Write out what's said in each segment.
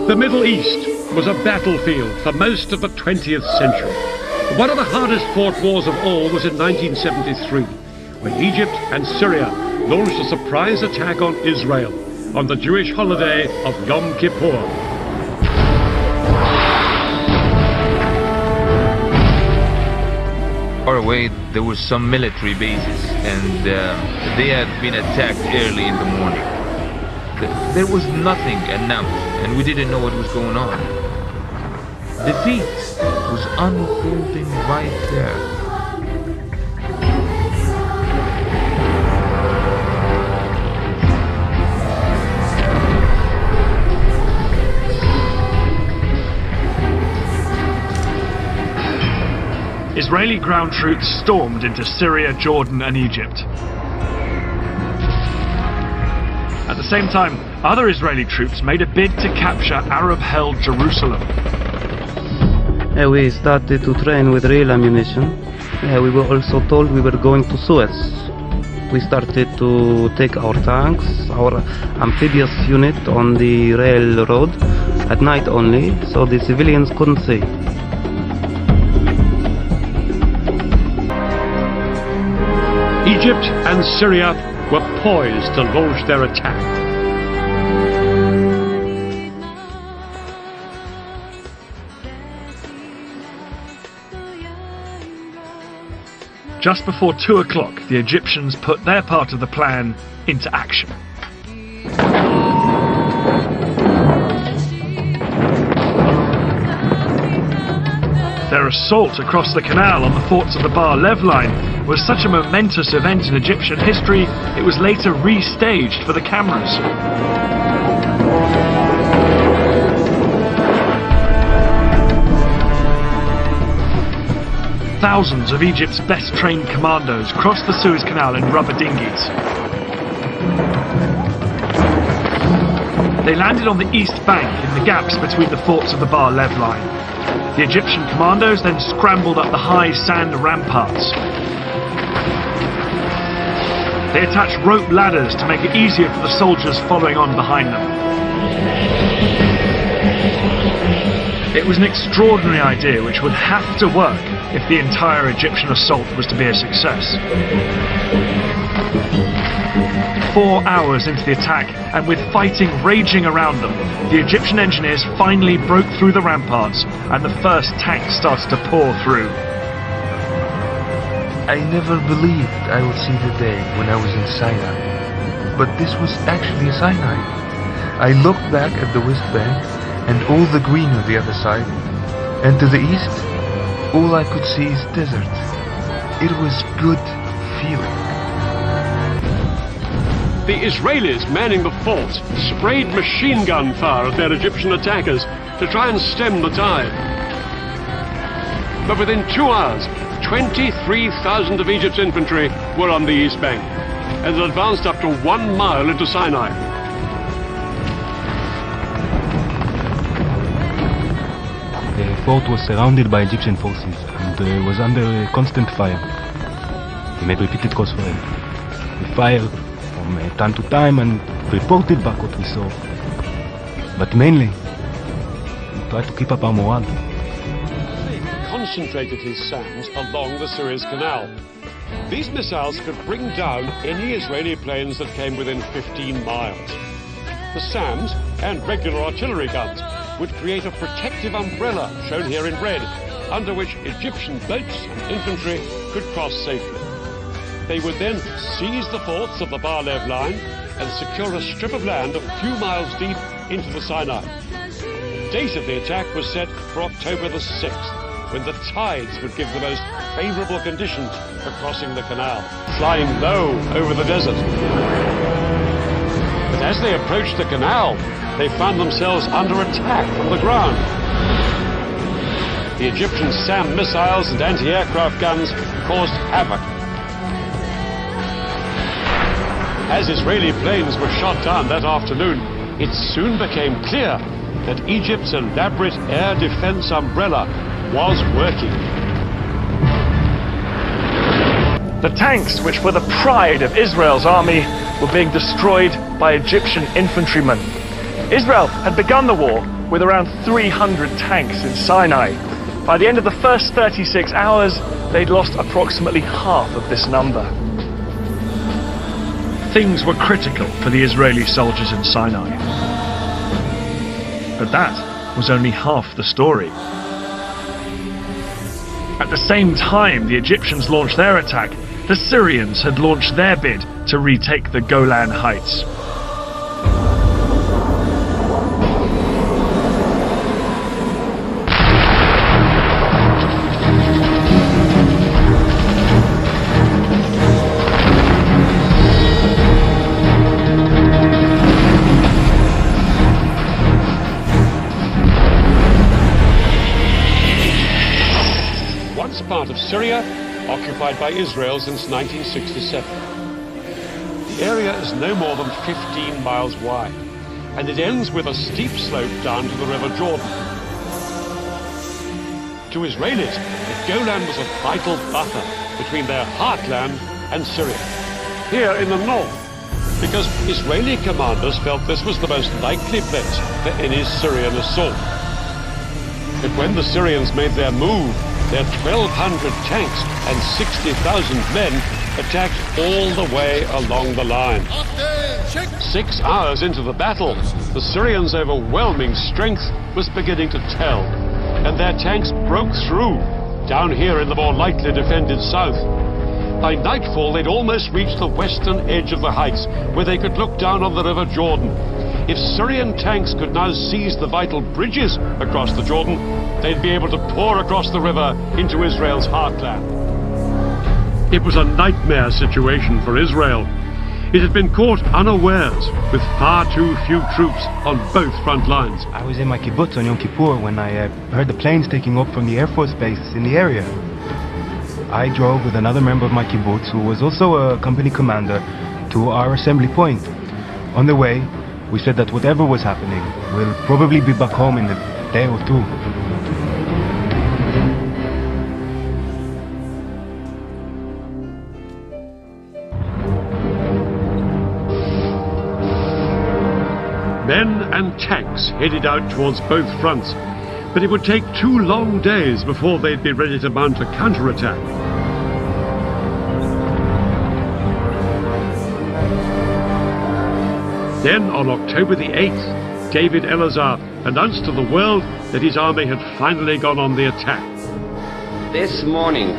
The Middle East was a battlefield for most of the 20th century. One of the hardest fought wars of all was in 1973, when Egypt and Syria launched a surprise attack on Israel on the Jewish holiday of Yom Kippur. Far away there were some military bases, and they had been attacked early in the morning. There was nothing announced, and we didn't know what was going on. Defeat was unfolding right there. Israeli ground troops stormed into Syria, Jordan and Egypt. At the same time, other Israeli troops made a bid to capture Arab-held Jerusalem. We started to train with real ammunition. We were also told we were going to Suez. We started to take our tanks, our amphibious unit on the railroad at night only, so the civilians couldn't see. Egypt and Syria were poised to launch their attack. Just before 2 o'clock, the Egyptians put their part of the plan into action. Their assault across the canal on the forts of the Bar-Lev line was such a momentous event in Egyptian history, it was later restaged for the cameras. Thousands of Egypt's best trained commandos crossed the Suez Canal in rubber dinghies. They landed on the east bank in the gaps between the forts of the Bar-Lev line. The Egyptian commandos then scrambled up the high sand ramparts. They attached rope ladders to make it easier for the soldiers following on behind them. It was an extraordinary idea which would have to work if the entire Egyptian assault was to be a success. 4 hours into the attack, and with fighting raging around them, the Egyptian engineers finally broke through the ramparts, and the first tanks started to pour through. I never believed I would see the day when I was in Sinai, but this was actually Sinai. I looked back at the West Bank and all the green on the other side, and to the east, all I could see is desert. It was good feeling. The Israelis manning the forts sprayed machine gun fire at their Egyptian attackers to try and stem the tide. But within 2 hours, 23,000 of Egypt's infantry were on the east bank and had advanced up to 1 mile into Sinai. The fort was surrounded by Egyptian forces and was under constant fire. We made repeated calls for help. We fired from time to time and reported back what we saw. But mainly, we tried to keep up our morale. Concentrated his SAMs along the Suez Canal. These missiles could bring down any Israeli planes that came within 15 miles. The SAMs and regular artillery guns would create a protective umbrella, shown here in red, under which Egyptian boats and infantry could cross safely. They would then seize the forts of the Bar-Lev line and secure a strip of land a few miles deep into the Sinai. The date of the attack was set for October the 6th, when the tides would give the most favourable conditions for crossing the canal, flying low over the desert. But as they approached the canal, they found themselves under attack from the ground. The Egyptian SAM missiles and anti-aircraft guns caused havoc. As Israeli planes were shot down that afternoon, it soon became clear that Egypt's elaborate air defense umbrella was working. The tanks, which were the pride of Israel's army, were being destroyed by Egyptian infantrymen. Israel had begun the war with around 300 tanks in Sinai. By the end of the first 36 hours, they'd lost approximately half of this number. Things were critical for the Israeli soldiers in Sinai. But that was only half the story. At the same time the Egyptians launched their attack, the Syrians had launched their bid to retake the Golan Heights. Part of Syria, occupied by Israel since 1967. The area is no more than 15 miles wide, and it ends with a steep slope down to the River Jordan. To Israelis, the Golan was a vital buffer between their heartland and Syria. Here in the north, because Israeli commanders felt this was the most likely place for any Syrian assault. But when the Syrians made their move, their 1,200 tanks and 60,000 men attacked all the way along the line. 6 hours into the battle, the Syrians' overwhelming strength was beginning to tell, and their tanks broke through, down here in the more lightly defended south. By nightfall, they'd almost reached the western edge of the heights, where they could look down on the River Jordan. If Syrian tanks could now seize the vital bridges across the Jordan, they'd be able to pour across the river into Israel's heartland. It was a nightmare situation for Israel. It had been caught unawares, with far too few troops on both front lines. I was in my kibbutz on Yom Kippur when I heard the planes taking off from the Air Force base in the area. I drove with another member of my kibbutz, who was also a company commander, to our assembly point. On the way, we said that whatever was happening, we'll probably be back home in a day or two. Men and tanks headed out towards both fronts, but it would take 2 long days before they'd be ready to mount a counterattack. Then, on October the 8th, David Elazar announced to the world that his army had finally gone on the attack. This morning,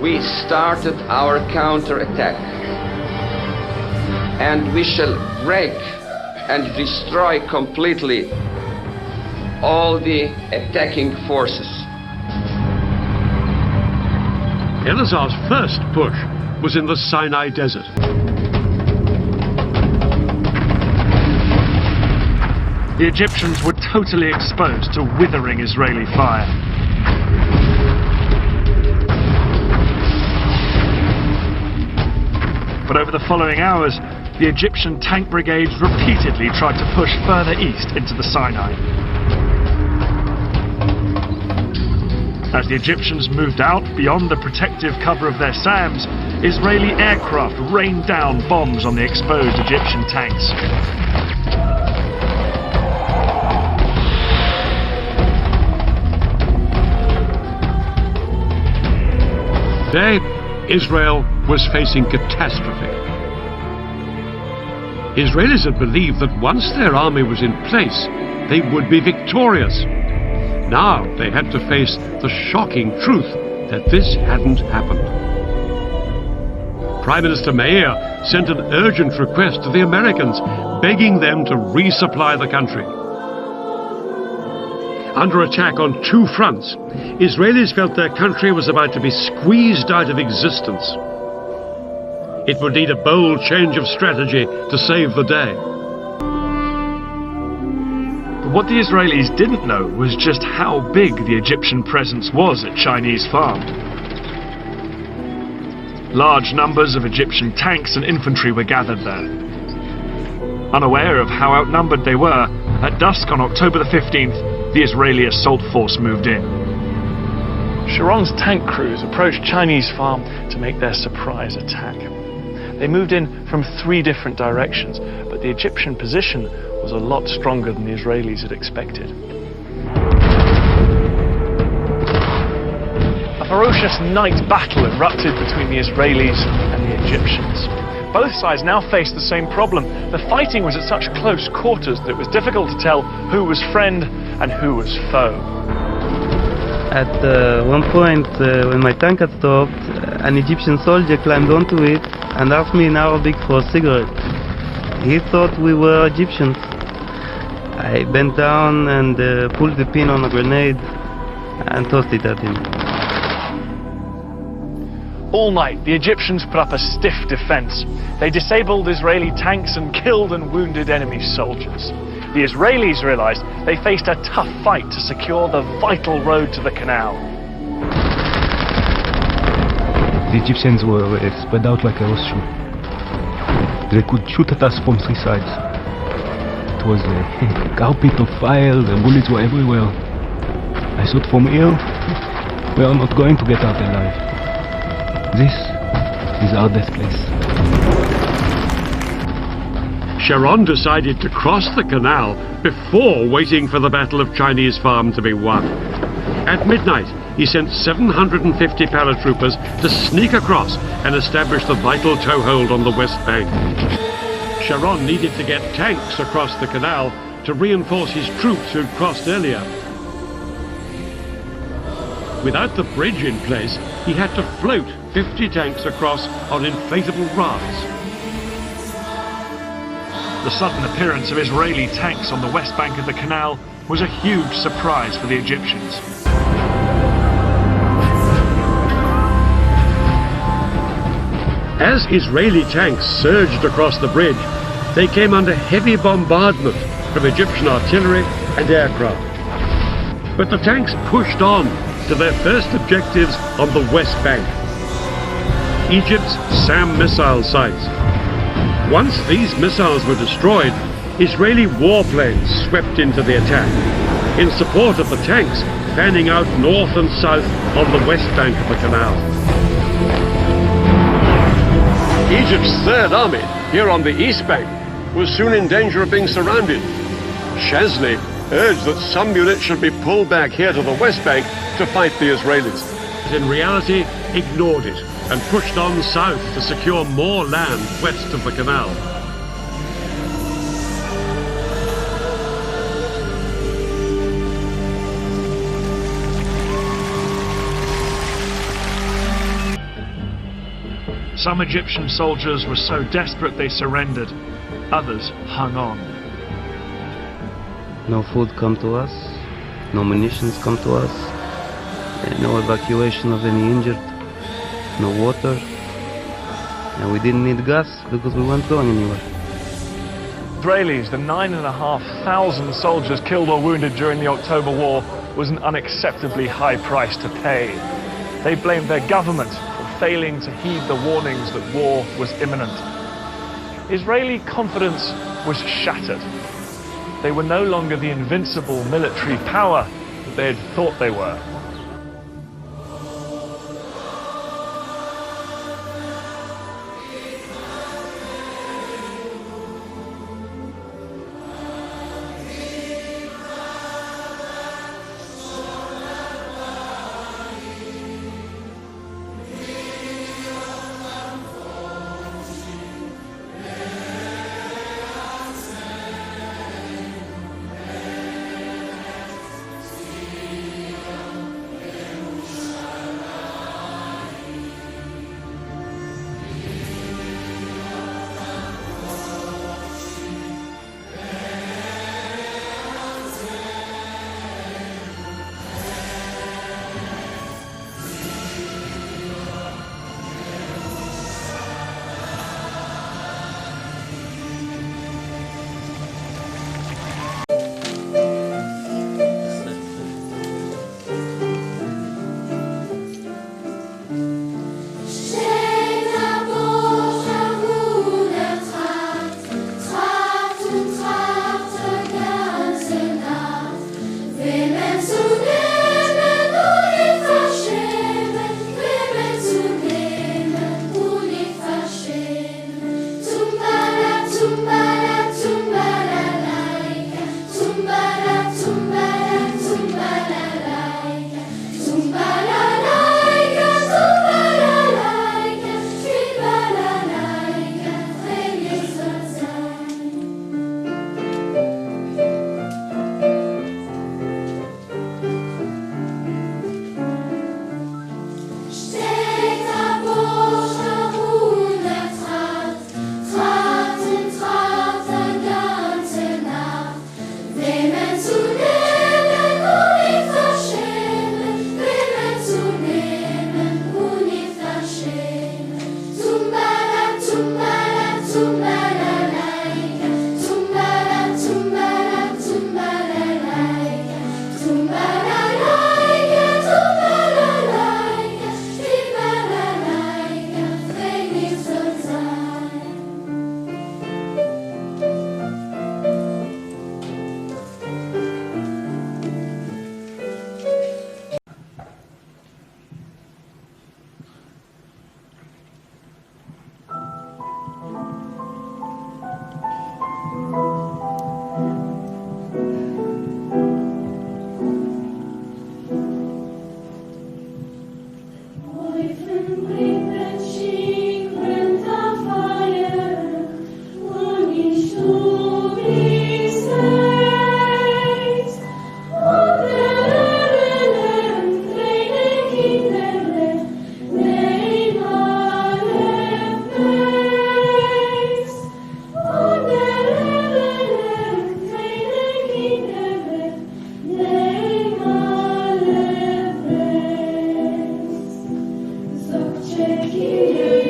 we started our counterattack, and we shall break and destroy completely all the attacking forces. Elazar's first push was in the Sinai Desert. The Egyptians were totally exposed to withering Israeli fire. But over the following hours, the Egyptian tank brigades repeatedly tried to push further east into the Sinai. As the Egyptians moved out beyond the protective cover of their SAMs, Israeli aircraft rained down bombs on the exposed Egyptian tanks. Today, Israel was facing catastrophe. Israelis had believed that once their army was in place, they would be victorious. Now they had to face the shocking truth that this hadn't happened. Prime Minister Meir sent an urgent request to the Americans, begging them to resupply the country. Under attack on 2 fronts, Israelis felt their country was about to be squeezed out of existence. It would need a bold change of strategy to save the day. But what the Israelis didn't know was just how big the Egyptian presence was at Chinese Farm. Large numbers of Egyptian tanks and infantry were gathered there. Unaware of how outnumbered they were, at dusk on October the 15th, the Israeli assault force moved in. Sharon's tank crews approached Chinese Farm to make their surprise attack. They moved in from 3 different directions, but the Egyptian position was a lot stronger than the Israelis had expected. A ferocious night battle erupted between the Israelis and the Egyptians. Both sides now faced the same problem. The fighting was at such close quarters that it was difficult to tell who was friend and who was foe. At one point, when my tank had stopped, an Egyptian soldier climbed onto it and asked me in Arabic for a cigarette. He thought we were Egyptians. I bent down and pulled the pin on a grenade and tossed it at him. All night, the Egyptians put up a stiff defense. They disabled Israeli tanks and killed and wounded enemy soldiers. The Israelis realized they faced a tough fight to secure the vital road to the canal. The Egyptians were spread out like a horseshoe. They could shoot at us from 3 sides. It was a carpet of fire, the bullets were everywhere. I thought, from here, we are not going to get out alive. This is our death place. Sharon decided to cross the canal before waiting for the Battle of Chinese Farm to be won. At midnight, he sent 750 paratroopers to sneak across and establish the vital toehold on the west bank. Sharon needed to get tanks across the canal to reinforce his troops who'd crossed earlier. Without the bridge in place, he had to float 50 tanks across on inflatable rafts. The sudden appearance of Israeli tanks on the west bank of the canal was a huge surprise for the Egyptians. As Israeli tanks surged across the bridge, they came under heavy bombardment from Egyptian artillery and aircraft. But the tanks pushed on to their first objectives on the west bank, Egypt's SAM missile sites. Once these missiles were destroyed, Israeli warplanes swept into the attack, in support of the tanks fanning out north and south on the west bank of the canal. Egypt's Third Army, here on the east bank, was soon in danger of being surrounded. Shazli urged that some units should be pulled back here to the west bank to fight the Israelis, but in reality ignored it and pushed on south to secure more land west of the canal. Some Egyptian soldiers were so desperate they surrendered. Others hung on. No food come to us, no munitions come to us, no evacuation of any injured, no water, and we didn't need gas because we weren't going anywhere. Israelis, the 9,500 soldiers killed or wounded during the October War, was an unacceptably high price to pay. They blamed their government for failing to heed the warnings that war was imminent. Israeli confidence was shattered. They were no longer the invincible military power that they had thought they were. Amen.